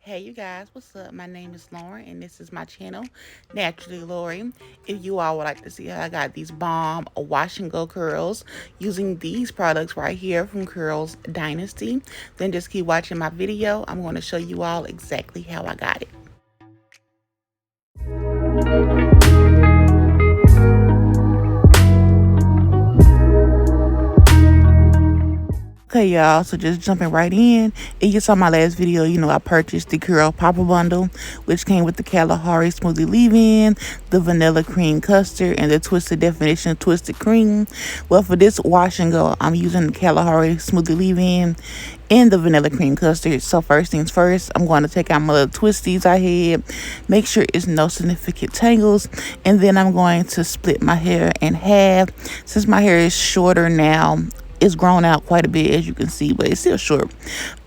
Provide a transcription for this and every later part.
Hey you guys, what's up? My name is Lauren and this is my channel, Naturally Lori. If you all would like to see how I got these bomb wash and go curls using these products right here from Curls Dynasty, then just keep watching my video. I'm going to show you all exactly how I got it. Okay, y'all, so just jumping right in. If you saw my last video, you know I purchased the Curl Popper Bundle, which came with the Kalahari Smoothie Leave-In, the Vanilla Cream Custard, and the Twisted Definition Twisted Cream. Well, for this wash and go, I'm using the Kalahari Smoothie Leave-In and the Vanilla Cream Custard. So first things first, I'm going to take out my little twisties I had, make sure it's no significant tangles, and then I'm going to split my hair in half. Since my hair is shorter now, it's grown out quite a bit, as you can see, but it's still short.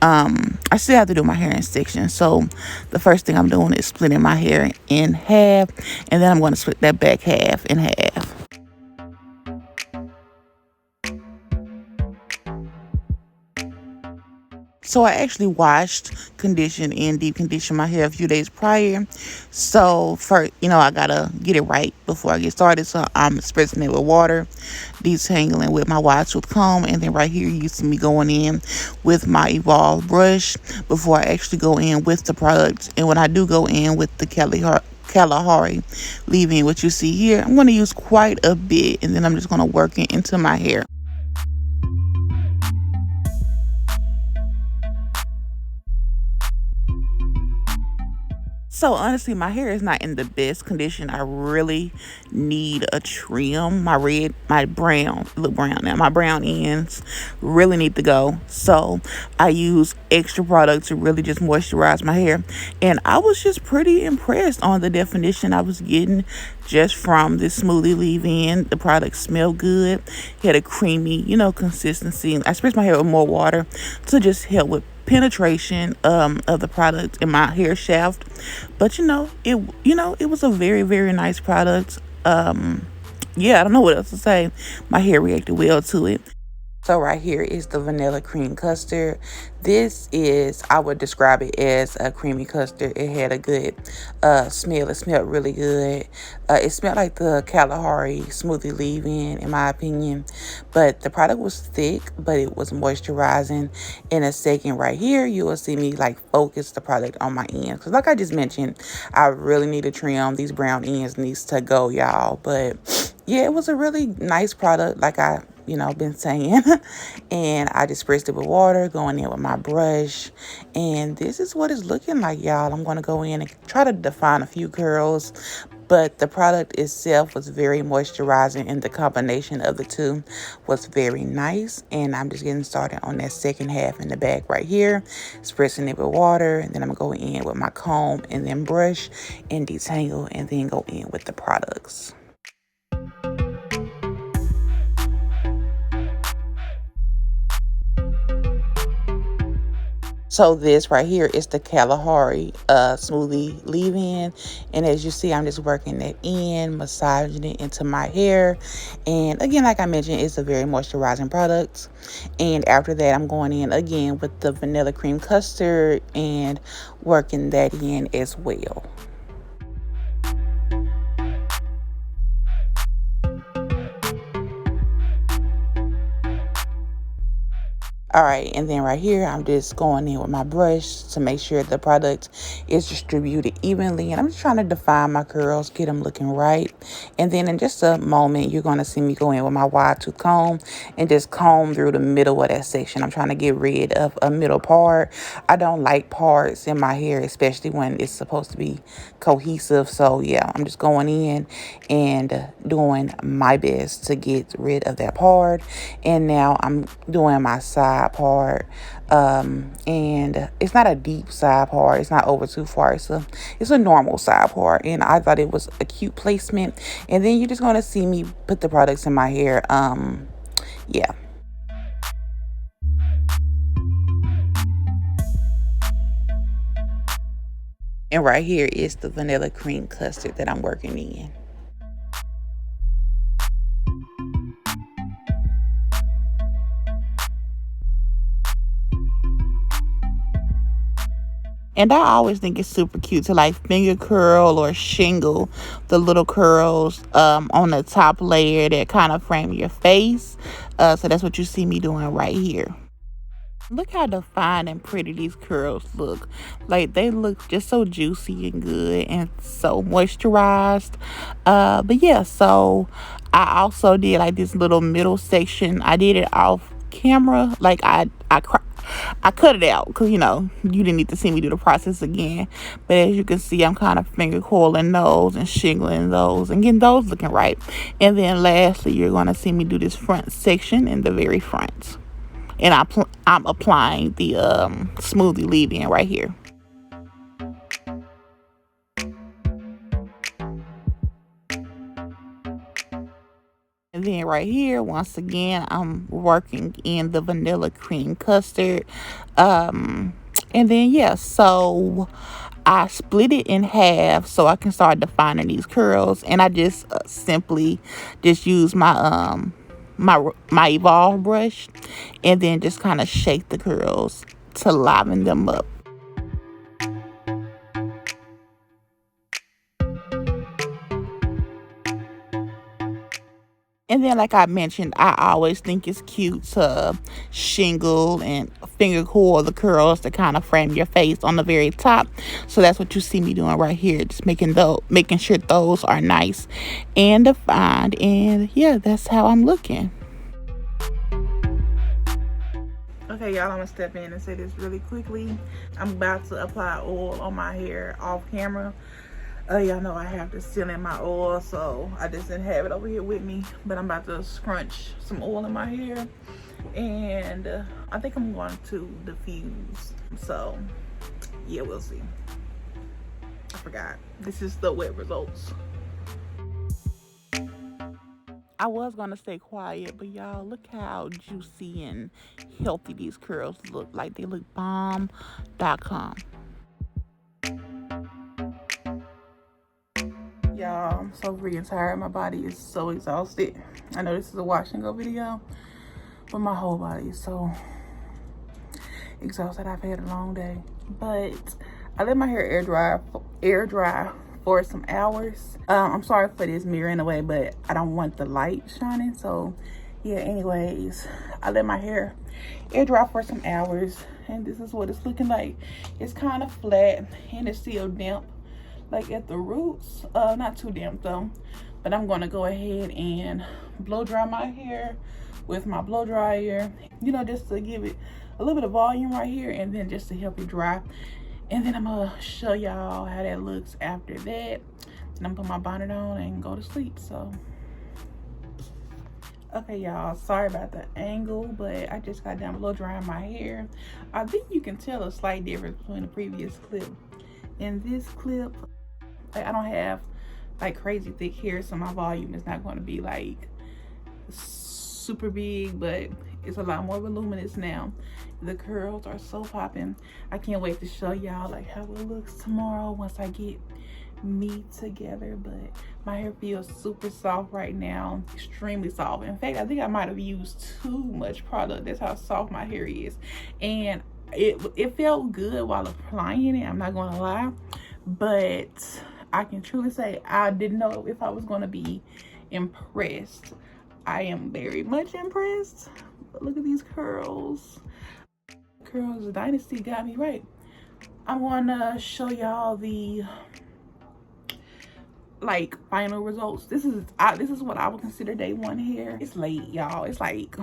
I still have to do my hair in sections. So the first thing I'm doing is splitting my hair in half, and then I'm going to split that back half in half. So I actually washed, conditioned, and deep conditioned my hair a few days prior. So first, I gotta get it right before I get started. So I'm spritzing it with water, detangling with my wide tooth comb, and then right here you see me going in with my Evolve brush before I actually go in with the product. And when I do go in with the Kalahari leave-in, what you see here, I'm going to use quite a bit, and then I'm just going to work it into my hair. So honestly, my hair is not in the best condition. I really need a trim. My brown, look brown now. My brown ends really need to go. So I use extra product to really just moisturize my hair. And I was just pretty impressed on the definition I was getting just from this smoothie leave-in. The product smelled good. It had a creamy, consistency. I spritz my hair with more water to just help with penetration of the product in my hair shaft. But it was a very, very nice product. Yeah, I don't know what else to say. My hair reacted well to it. So right here is the vanilla cream custard. I would describe it as a creamy custard. It had a good smell. It smelled really good. It smelled like the Kalahari smoothie leave-in my opinion. But the product was thick, but it was moisturizing. In a second right here, you will see me focus the product on my ends. Because like I just mentioned, I really need to trim. These brown ends needs to go, y'all. But yeah, it was a really nice product, like I been saying. And I just spritzed it with water, going in with my brush, and this is what it's looking like, y'all. I'm going to go in and try to define a few curls, but the product itself was very moisturizing, and the combination of the two was very nice. And I'm just getting started on that second half in the back right here, spritzing it with water, and then I'm going to go in with my comb and then brush and detangle, and then go in with the products. So this right here is the Kalahari smoothie leave-in, and as you see, I'm just working that in, massaging it into my hair. And again, like I mentioned, it's a very moisturizing product. And after that, I'm going in again with the vanilla cream custard and working that in as well. All right, and then right here, I'm just going in with my brush to make sure the product is distributed evenly. And I'm just trying to define my curls, get them looking right. And then in just a moment, you're going to see me go in with my wide tooth comb and just comb through the middle of that section. I'm trying to get rid of a middle part. I don't like parts in my hair, especially when it's supposed to be cohesive. So yeah, I'm just going in and doing my best to get rid of that part. And now I'm doing my side part, and it's not a deep side part. It's not over too far. It's a normal side part, and I thought it was a cute placement. And then you're just going to see me put the products in my hair. Yeah. And right here is the vanilla cream custard that I'm working in. And I always think it's super cute to like finger curl or shingle the little curls on the top layer that kind of frame your face. So that's what you see me doing right here. Look how defined and pretty these curls look. Like, they look just so juicy and good and so moisturized. But yeah, so I also did like this little middle section. I did it off camera. Like, I cut it out because, you didn't need to see me do the process again. But as you can see, I'm kind of finger coiling those and shingling those and getting those looking right. And then lastly, you're going to see me do this front section in the very front. And I'm applying the smoothie leave-in right here. And then right here, once again, I'm working in the vanilla cream custard. And then, yeah, so I split it in half so I can start defining these curls. And I just simply just use my Evolve brush and then just kind of shake the curls to liven them up. And then, like I mentioned, I always think it's cute to shingle and finger coil the curls to kind of frame your face on the very top. So that's what you see me doing right here, just making sure those are nice and defined. And yeah, that's how I'm looking. Okay, y'all, I'm gonna step in and say this really quickly. I'm about to apply oil on my hair off camera. Y'all know I have to seal in my oil, so I just didn't have it over here with me. But I'm about to scrunch some oil in my hair, and I think I'm going to diffuse. So yeah, we'll see. I forgot. This is the wet results. I was gonna stay quiet, but y'all, look how juicy and healthy these curls look. Like, they look bomb.com. Y'all, I'm so freaking tired. My body is so exhausted. I know this is a wash and go video, but my whole body is so exhausted. I've had a long day, but I let my hair air dry for some hours. I'm sorry for this mirror in a way, but I don't want the light shining. So yeah, anyways, I let my hair air dry for some hours, and this is what it's looking like. It's kind of flat and it's still damp, like at the roots. Not too damp though, but I'm gonna go ahead and blow dry my hair with my blow dryer, just to give it a little bit of volume right here, and then just to help it dry. And then I'm gonna show y'all how that looks after that. And I'm gonna put my bonnet on and go to sleep. So okay, y'all, sorry about the angle, but I just got done blow drying my hair. I think you can tell a slight difference between the previous clip and this clip. Like, I don't have like crazy thick hair, so my volume is not going to be like super big, but it's a lot more voluminous now. The curls are so popping. I can't wait to show y'all like how it looks tomorrow once I get me together. But my hair feels super soft right now, extremely soft. In fact, I think I might have used too much product. That's how soft my hair is, and it felt good while applying it, I'm not gonna lie. But I can truly say I didn't know if I was going to be impressed. I am very much impressed. But look at these curls. Curls, Dynasty got me right. I'm going to show y'all the like final results. This is what I would consider day one hair. It's late, y'all. It's like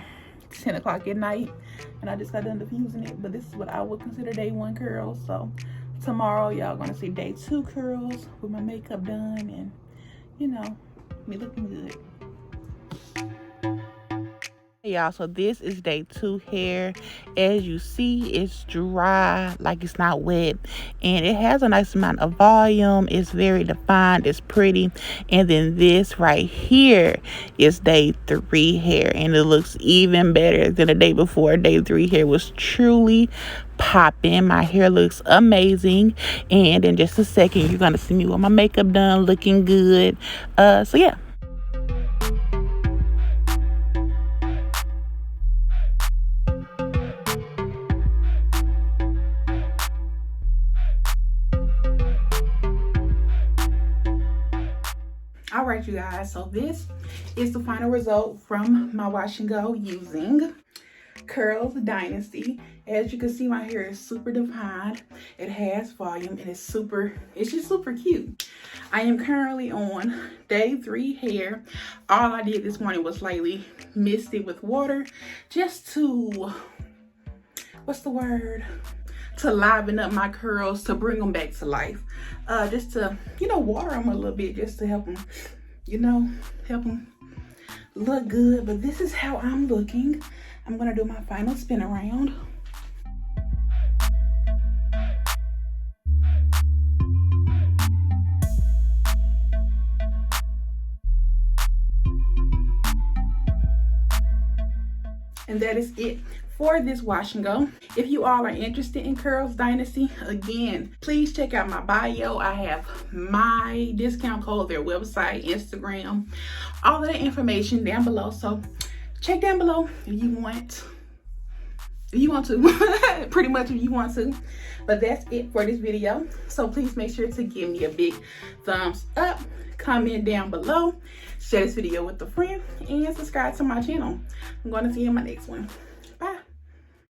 10 o'clock at night, and I just got done diffusing it. But this is what I would consider day one curls. So tomorrow y'all gonna see day two curls with my makeup done, and me looking good. Hey y'all, so this is day two hair. As you see, it's dry, like it's not wet, and it has a nice amount of volume. It's very defined, it's pretty. And then this right here is day three hair, and it looks even better than the day before. Day three hair was truly popping. My hair looks amazing, and in just a second you're gonna see me with my makeup done, looking good. So yeah. right, you guys, so this is the final result from my wash and go using Curls Dynasty. As you can see, my hair is super defined, it has volume, and it's just super cute. I am currently on day 3 hair. All I did this morning was lightly mist it with water just to, what's the word, to liven up my curls, to bring them back to life, just to, you know, water them a little bit, just to help them, you know, help them look good. But this is how I'm looking. I'm gonna do my final spin around. And that is it for this wash and go. If you all are interested in Curls Dynasty, again, please check out my bio. I have my discount code, their website, Instagram, all of the information down below. So check down below if you want to, pretty much if you want to. But that's it for this video. So please make sure to give me a big thumbs up, comment down below, share this video with a friend, and subscribe to my channel. I'm going to see you in my next one.